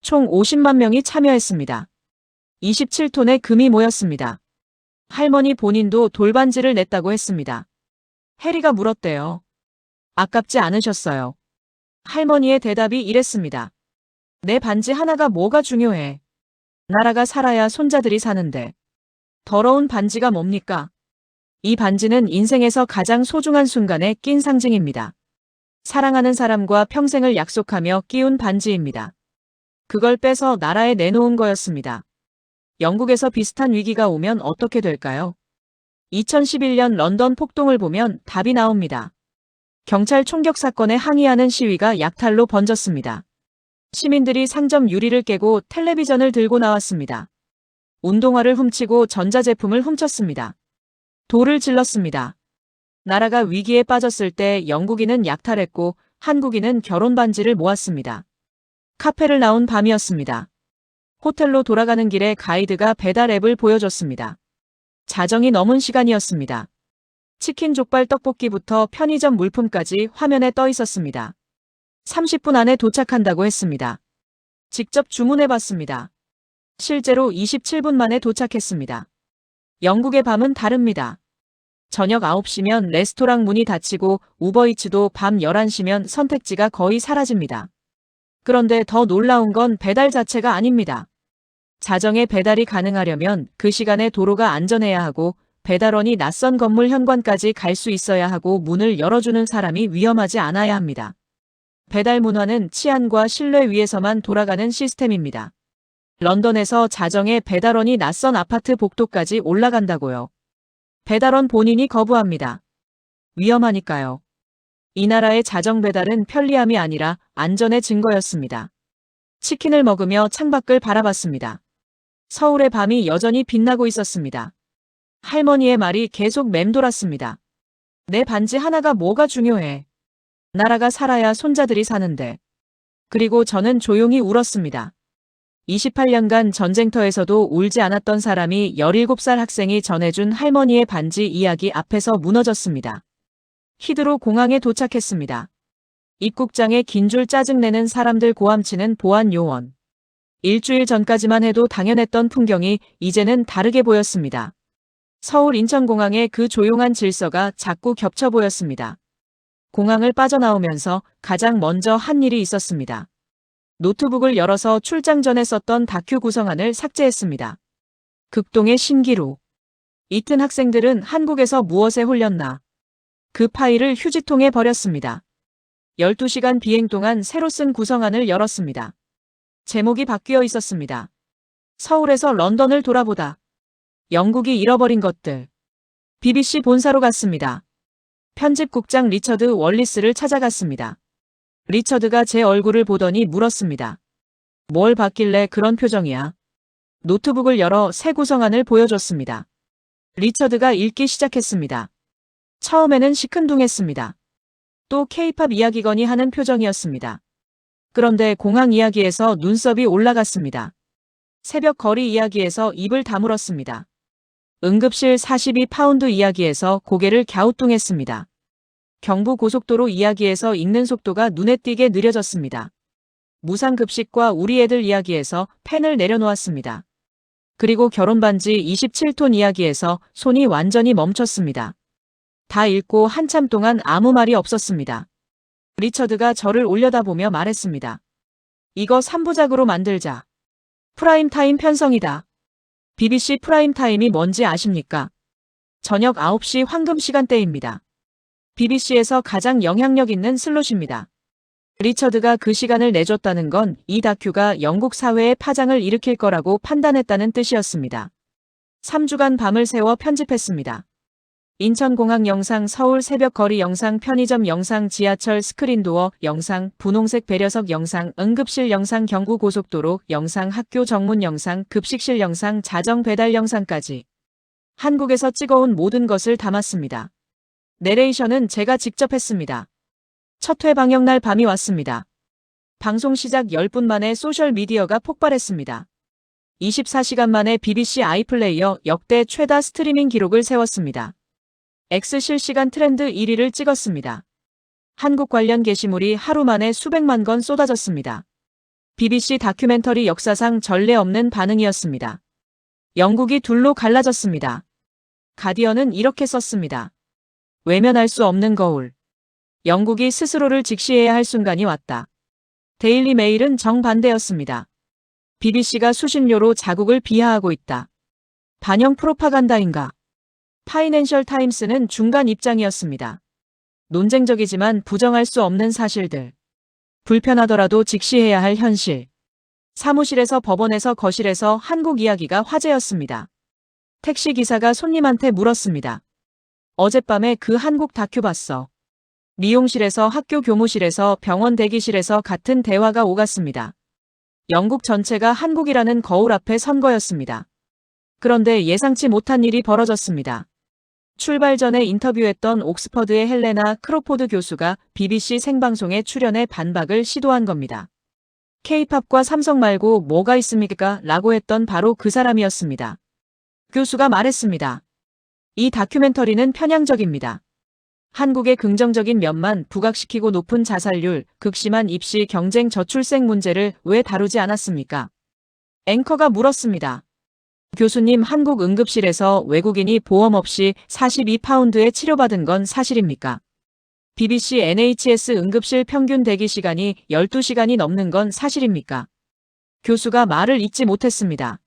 총 50만 명이 참여했습니다. 27톤의 금이 모였습니다. 할머니 본인도 돌반지를 냈다고 했습니다. 해리가 물었대요. 아깝지 않으셨어요? 할머니의 대답이 이랬습니다. 내 반지 하나가 뭐가 중요해. 나라가 살아야 손자들이 사는데. 더러운 반지가 뭡니까? 이 반지는 인생에서 가장 소중한 순간에 낀 상징입니다. 사랑하는 사람과 평생을 약속하며 끼운 반지입니다. 그걸 빼서 나라에 내놓은 거였습니다. 영국에서 비슷한 위기가 오면 어떻게 될까요? 2011년 런던 폭동을 보면 답이 나옵니다. 경찰 총격 사건에 항의하는 시위가 약탈로 번졌습니다. 시민들이 상점 유리를 깨고 텔레비전을 들고 나왔습니다. 운동화를 훔치고 전자제품을 훔쳤습니다. 돌을 질렀습니다. 나라가 위기에 빠졌을 때 영국인은 약탈했고 한국인은 결혼 반지를 모았습니다. 카페를 나온 밤이었습니다. 호텔로 돌아가는 길에 가이드가 배달 앱을 보여줬습니다. 자정이 넘은 시간이었습니다. 치킨 족발 떡볶이부터 편의점 물품까지 화면에 떠 있었습니다. 30분 안에 도착한다고 했습니다. 직접 주문해봤습니다. 실제로 27분 만에 도착했습니다. 영국의 밤은 다릅니다. 저녁 9시면 레스토랑 문이 닫히고 우버이츠도 밤 11시면 선택지가 거의 사라집니다. 그런데 더 놀라운 건 배달 자체가 아닙니다. 자정에 배달이 가능하려면 그 시간에 도로가 안전해야 하고 배달원이 낯선 건물 현관까지 갈 수 있어야 하고 문을 열어주는 사람이 위험하지 않아야 합니다. 배달 문화는 치안과 신뢰 위에서만 돌아가는 시스템입니다. 런던에서 자정에 배달원이 낯선 아파트 복도까지 올라간다고요. 배달원 본인이 거부합니다. 위험하니까요. 이 나라의 자정 배달은 편리함이 아니라 안전의 증거였습니다. 치킨을 먹으며 창밖을 바라봤습니다. 서울의 밤이 여전히 빛나고 있었습니다. 할머니의 말이 계속 맴돌았습니다. 내 반지 하나가 뭐가 중요해. 나라가 살아야 손자들이 사는데. 그리고 저는 조용히 울었습니다. 28년간 전쟁터에서도 울지 않았던 사람이 17살 학생이 전해준 할머니의 반지 이야기 앞에서 무너졌습니다. 히드로 공항에 도착했습니다. 입국장에 긴 줄 짜증내는 사람들 고함치는 보안 요원. 일주일 전까지만 해도 당연했던 풍경이 이제는 다르게 보였습니다. 서울 인천공항의 그 조용한 질서가 자꾸 겹쳐 보였습니다. 공항을 빠져나오면서 가장 먼저 한 일이 있었습니다. 노트북을 열어서 출장 전에 썼던 다큐 구성안을 삭제했습니다. 극동의 신기루. 이튼 학생들은 한국에서 무엇에 홀렸나. 그 파일을 휴지통에 버렸습니다. 12시간 비행 동안 새로 쓴 구성안을 열었습니다. 제목이 바뀌어 있었습니다. 서울에서 런던을 돌아보다. 영국이 잃어버린 것들. BBC 본사로 갔습니다. 편집국장 리처드 월리스를 찾아갔습니다. 리처드가 제 얼굴을 보더니 물었습니다. 뭘 봤길래 그런 표정이야? 노트북을 열어 새 구성안을 보여줬습니다. 리처드가 읽기 시작했습니다. 처음에는 시큰둥했습니다. 또 K-팝 이야기거니 하는 표정이었습니다. 그런데 공항 이야기에서 눈썹이 올라갔습니다. 새벽 거리 이야기에서 입을 다물었습니다. 응급실 42파운드 이야기에서 고개를 갸우뚱했습니다. 경부고속도로 이야기에서 읽는 속도가 눈에 띄게 느려졌습니다. 무상급식과 우리 애들 이야기에서 펜을 내려놓았습니다. 그리고 결혼반지 27톤 이야기에서 손이 완전히 멈췄습니다. 다 읽고 한참 동안 아무 말이 없었습니다. 리처드가 저를 올려다보며 말했습니다. 이거 3부작으로 만들자. 프라임타임 편성이다. BBC 프라임타임이 뭔지 아십니까? 저녁 9시 황금 시간대입니다. BBC에서 가장 영향력 있는 슬롯입니다. 리처드가 그 시간을 내줬다는 건 이 다큐가 영국 사회에 파장을 일으킬 거라고 판단했다는 뜻이었습니다. 3주간 밤을 새워 편집했습니다. 인천공항 영상, 서울 새벽 거리 영상, 편의점 영상, 지하철 스크린도어 영상, 분홍색 배려석 영상, 응급실 영상, 경부고속도로 영상, 학교 정문 영상, 급식실 영상, 자정 배달 영상까지 한국에서 찍어온 모든 것을 담았습니다. 내레이션은 제가 직접 했습니다. 첫 회 방영날 밤이 왔습니다. 방송 시작 10분 만에 소셜미디어가 폭발했습니다. 24시간 만에 BBC 아이플레이어 역대 최다 스트리밍 기록을 세웠습니다. X 실시간 트렌드 1위를 찍었습니다. 한국 관련 게시물이 하루 만에 수백만 건 쏟아졌습니다. BBC 다큐멘터리 역사상 전례 없는 반응이었습니다. 영국이 둘로 갈라졌습니다. 가디언은 이렇게 썼습니다. 외면할 수 없는 거울. 영국이 스스로를 직시해야 할 순간이 왔다. 데일리 메일은 정반대였습니다. BBC가 수신료로 자국을 비하하고 있다. 반영 프로파간다인가? 파이낸셜 타임스는 중간 입장이었습니다. 논쟁적이지만 부정할 수 없는 사실들. 불편하더라도 직시해야 할 현실. 사무실에서 법원에서 거실에서 한국 이야기가 화제였습니다. 택시기사가 손님한테 물었습니다. 어젯밤에 그 한국 다큐 봤어. 미용실에서 학교 교무실에서 병원 대기실에서 같은 대화가 오갔습니다. 영국 전체가 한국이라는 거울 앞에 선 거였습니다. 그런데 예상치 못한 일이 벌어졌습니다. 출발 전에 인터뷰했던 옥스퍼드의 헬레나 크로포드 교수가 BBC 생방송에 출연해 반박을 시도한 겁니다. K-팝과 삼성 말고 뭐가 있습니까? 라고 했던 바로 그 사람이었습니다. 교수가 말했습니다. 이 다큐멘터리는 편향적입니다. 한국의 긍정적인 면만 부각시키고 높은 자살률, 극심한 입시 경쟁 저출생 문제를 왜 다루지 않았습니까? 앵커가 물었습니다. 교수님, 한국 응급실에서 외국인이 보험 없이 42파운드에 치료받은 건 사실입니까? BBC NHS 응급실 평균 대기 시간이 12시간이 넘는 건 사실입니까? 교수가 말을 잇지 못했습니다.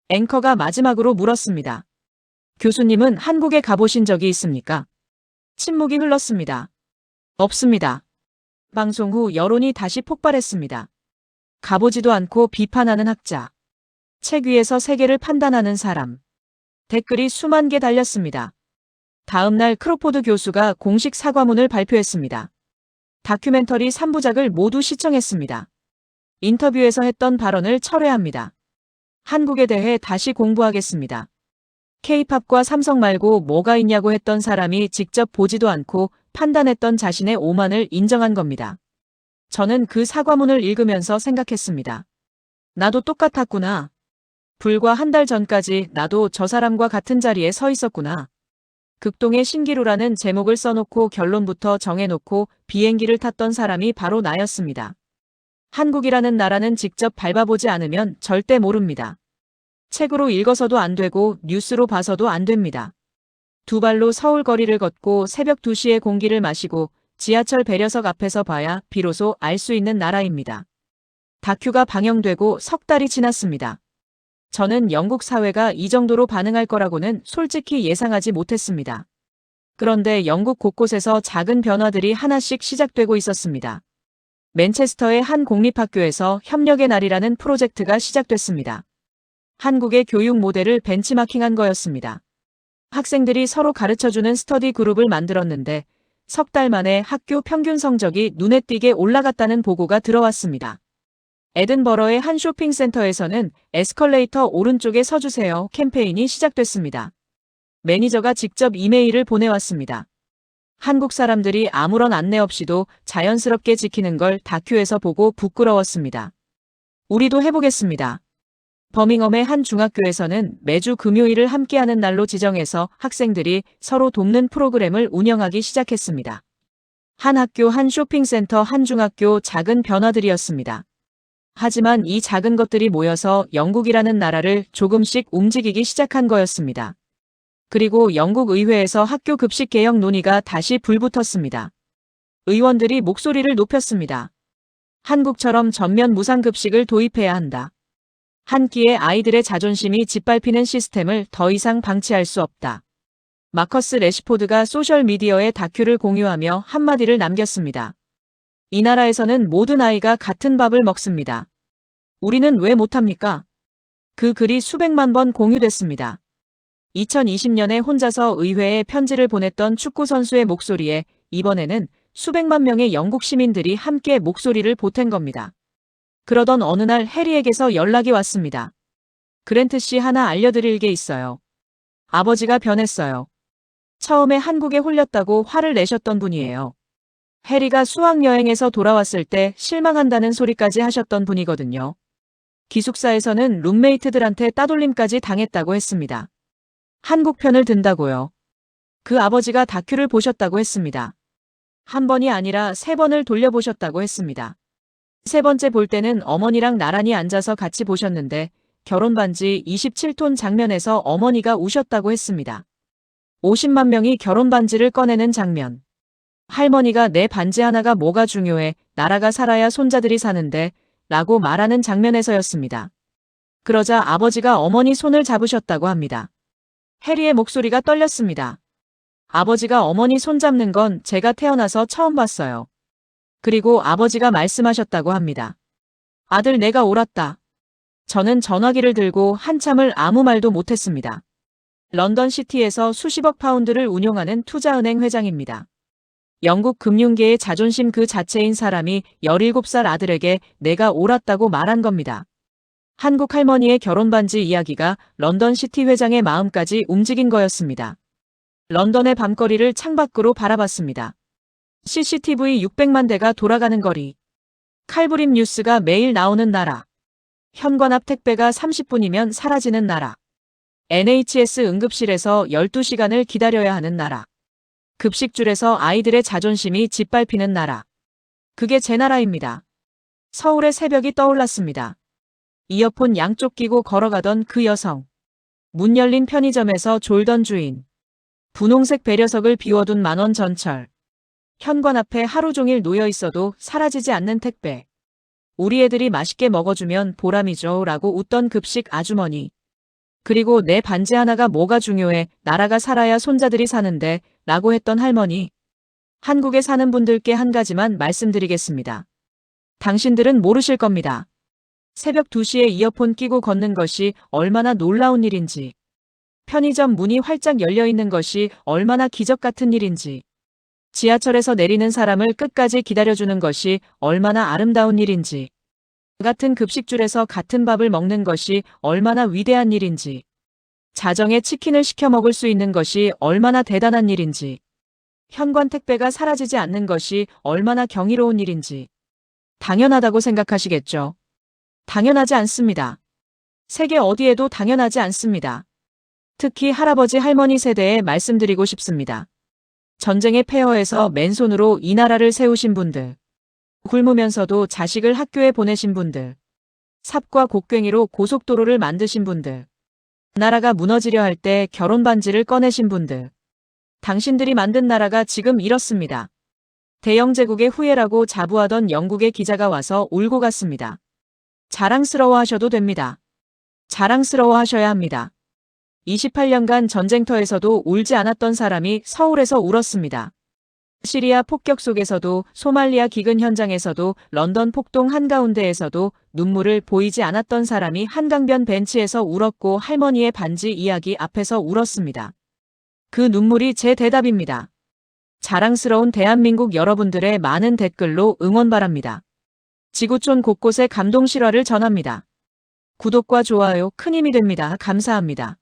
앵커가 마지막으로 물었습니다. 교수님은 한국에 가보신 적이 있습니까? 침묵이 흘렀습니다. 없습니다. 방송 후 여론이 다시 폭발했습니다. 가보지도 않고 비판하는 학자. 책 위에서 세계를 판단하는 사람. 댓글이 수만 개 달렸습니다. 다음 날 크로포드 교수가 공식 사과문을 발표했습니다. 다큐멘터리 3부작을 모두 시청했습니다. 인터뷰에서 했던 발언을 철회합니다. 한국에 대해 다시 공부하겠습니다. K-팝과 삼성 말고 뭐가 있냐고 했던 사람이 직접 보지도 않고 판단했던 자신의 오만을 인정한 겁니다. 저는 그 사과문을 읽으면서 생각했습니다. 나도 똑같았구나. 불과 한 달 전까지 나도 저 사람과 같은 자리에 서 있었구나. 극동의 신기루라는 제목을 써놓고 결론부터 정해놓고 비행기를 탔던 사람이 바로 나였습니다. 한국이라는 나라는 직접 밟아보지 않으면 절대 모릅니다. 책으로 읽어서도 안 되고 뉴스로 봐서도 안 됩니다. 두 발로 서울 거리를 걷고 새벽 2시에 공기를 마시고 지하철 배려석 앞에서 봐야 비로소 알 수 있는 나라입니다. 다큐가 방영되고 석 달이 지났습니다. 저는 영국 사회가 이 정도로 반응할 거라고는 솔직히 예상하지 못했습니다. 그런데 영국 곳곳에서 작은 변화들이 하나씩 시작되고 있었습니다. 맨체스터의 한 공립학교에서 협력의 날이라는 프로젝트가 시작됐습니다. 한국의 교육 모델을 벤치마킹한 거였습니다. 학생들이 서로 가르쳐주는 스터디 그룹을 만들었는데 석 달 만에 학교 평균 성적이 눈에 띄게 올라갔다는 보고가 들어왔습니다. 에든버러의 한 쇼핑센터에서는 에스컬레이터 오른쪽에 서주세요 캠페인이 시작됐습니다. 매니저가 직접 이메일을 보내왔습니다. 한국 사람들이 아무런 안내 없이도 자연스럽게 지키는 걸 다큐에서 보고 부끄러웠습니다. 우리도 해보겠습니다. 버밍엄의 한 중학교에서는 매주 금요일을 함께하는 날로 지정해서 학생들이 서로 돕는 프로그램을 운영하기 시작했습니다. 한 학교, 한 쇼핑센터, 한 중학교, 작은 변화들이었습니다. 하지만 이 작은 것들이 모여서 영국이라는 나라를 조금씩 움직이기 시작한 거였습니다. 그리고 영국 의회에서 학교 급식 개혁 논의가 다시 불붙었습니다. 의원들이 목소리를 높였습니다. 한국처럼 전면 무상급식을 도입해야 한다. 한 끼에 아이들의 자존심이 짓밟히는 시스템을 더 이상 방치할 수 없다. 마커스 레시포드가 소셜미디어에 다큐를 공유하며 한마디를 남겼습니다. 이 나라에서는 모든 아이가 같은 밥을 먹습니다. 우리는 왜 못합니까? 그 글이 수백만 번 공유됐습니다. 2020년에 혼자서 의회에 편지를 보냈던 축구선수의 목소리에 이번에는 수백만 명의 영국 시민들이 함께 목소리를 보탠 겁니다. 그러던 어느 날 해리에게서 연락이 왔습니다. 그랜트 씨, 하나 알려드릴 게 있어요. 아버지가 변했어요. 처음에 한국에 홀렸다고 화를 내셨던 분이에요. 해리가 수학여행에서 돌아왔을 때 실망한다는 소리까지 하셨던 분이거든요. 기숙사에서는 룸메이트들한테 따돌림까지 당했다고 했습니다. 한국 편을 든다고요. 그 아버지가 다큐를 보셨다고 했습니다. 한 번이 아니라 3번을 돌려보셨다고 했습니다. 3번째 볼 때는 어머니랑 나란히 앉아서 같이 보셨는데 결혼 반지 27톤 장면에서 어머니가 우셨다고 했습니다. 50만 명이 결혼 반지를 꺼내는 장면. 할머니가 내 반지 하나가 뭐가 중요해, 나라가 살아야 손자들이 사는데 라고 말하는 장면에서였습니다. 그러자 아버지가 어머니 손을 잡으셨다고 합니다. 해리의 목소리가 떨렸습니다. 아버지가 어머니 손 잡는 건 제가 태어나서 처음 봤어요. 그리고 아버지가 말씀하셨다고 합니다. 아들, 내가 옳았다. 저는 전화기를 들고 한참을 아무 말도 못했습니다. 런던 시티에서 수십억 파운드를 운용하는 투자은행 회장입니다. 영국 금융계의 자존심 그 자체인 사람이 17살 아들에게 내가 옳았다고 말한 겁니다. 한국 할머니의 결혼 반지 이야기가 런던 시티 회장의 마음까지 움직인 거였습니다. 런던의 밤거리를 창밖으로 바라봤습니다. CCTV 600만 대가 돌아가는 거리. 칼부림 뉴스가 매일 나오는 나라. 현관 앞 택배가 30분이면 사라지는 나라. NHS 응급실에서 12시간을 기다려야 하는 나라. 급식줄에서 아이들의 자존심이 짓밟히는 나라. 그게 제 나라입니다. 서울의 새벽이 떠올랐습니다. 이어폰 양쪽 끼고 걸어가던 그 여성. 문 열린 편의점에서 졸던 주인. 분홍색 배려석을 비워둔 만원 전철. 현관 앞에 하루 종일 놓여 있어도 사라지지 않는 택배. 우리 애들이 맛있게 먹어주면 보람이죠 라고 웃던 급식 아주머니. 그리고 내 반지 하나가 뭐가 중요해, 나라가 살아야 손자들이 사는데 라고 했던 할머니. 한국에 사는 분들께 한 가지만 말씀드리겠습니다. 당신들은 모르실 겁니다. 새벽 2시에 이어폰 끼고 걷는 것이 얼마나 놀라운 일인지. 편의점 문이 활짝 열려 있는 것이 얼마나 기적 같은 일인지. 지하철에서 내리는 사람을 끝까지 기다려주는 것이 얼마나 아름다운 일인지. 같은 급식줄에서 같은 밥을 먹는 것이 얼마나 위대한 일인지. 자정에 치킨을 시켜 먹을 수 있는 것이 얼마나 대단한 일인지. 현관 택배가 사라지지 않는 것이 얼마나 경이로운 일인지. 당연하다고 생각하시겠죠? 당연하지 않습니다. 세계 어디에도 당연하지 않습니다. 특히 할아버지 할머니 세대에 말씀드리고 싶습니다. 전쟁의 폐허에서 맨손으로 이 나라를 세우신 분들. 굶으면서도 자식을 학교에 보내신 분들. 삽과 곡괭이로 고속도로를 만드신 분들. 나라가 무너지려 할 때 결혼 반지를 꺼내신 분들. 당신들이 만든 나라가 지금 이렇습니다. 대영 제국의 후예라고 자부하던 영국의 기자가 와서 울고 갔습니다. 자랑스러워하셔도 됩니다. 자랑스러워하셔야 합니다. 28년간 전쟁터에서도 울지 않았던 사람이 서울에서 울었습니다. 시리아 폭격 속에서도, 소말리아 기근 현장에서도, 런던 폭동 한가운데에서도 눈물을 보이지 않았던 사람이 한강변 벤치에서 울었고 할머니의 반지 이야기 앞에서 울었습니다. 그 눈물이 제 대답입니다. 자랑스러운 대한민국 여러분들의 많은 댓글로 응원 바랍니다. 지구촌 곳곳에 감동 실화를 전합니다. 구독과 좋아요 큰 힘이 됩니다. 감사합니다.